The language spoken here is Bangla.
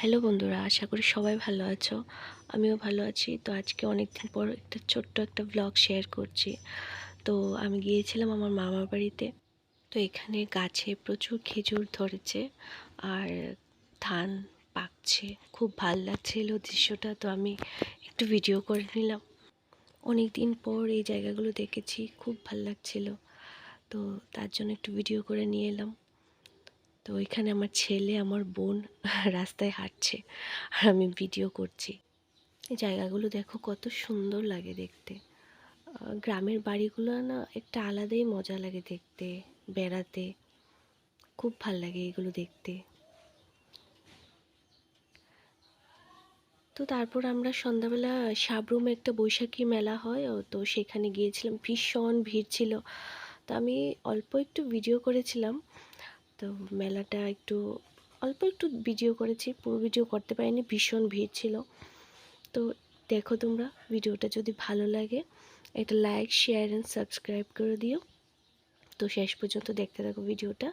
হ্যালো বন্ধুরা, আশা করি সবাই ভালো আছো। আমিও ভালো আছি। তো আজকে অনেক দিন পর একটা ছোট্ট একটা ব্লগ শেয়ার করছি। তো আমি গিয়েছিলাম আমার মামার বাড়িতে। তো এখানে গাছে প্রচুর খেজুর ধরেছে আর ধান পাকছে। খুব ভাল লাগছিল দৃশ্যটা। তো আমি একটু ভিডিও করে নিলাম। অনেক দিন পর এই জায়গাগুলো দেখেছি, খুব ভাল লাগছিল। তো তার জন্য একটু ভিডিও করে নিয়ে এলাম। তো এখানে আমার ছেলে, আমার বোন রাস্তায় হাঁটছে আর আমি ভিডিও করছি। এই জায়গাগুলো দেখো কত সুন্দর লাগে দেখতে। গ্রামের বাড়িগুলো না একটা আলাদাই মজা লাগে দেখতে, বেড়াতে। খুব ভাল লাগে এগুলো দেখতে। তো তারপর আমরা সন্ধ্যাবেলা সাবরুমে একটা বৈশাখী মেলা হয়, তো সেখানে গিয়েছিলাম। ভীষণ ভিড় ছিল। তো আমি অল্প একটু ভিডিও করেছিলাম। তো মেলাটা অল্প একটু ভিডিও করেছি, পুরো ভিডিও করতে পারিনি, ভীষণ ভিড় ছিল। তো দেখো, তোমরা ভিডিওটা যদি ভালো লাগে একটা লাইক, শেয়ার অ্যান্ড সাবস্ক্রাইব করে দিও। তো শেষ পর্যন্ত দেখতে থাকো ভিডিওটা।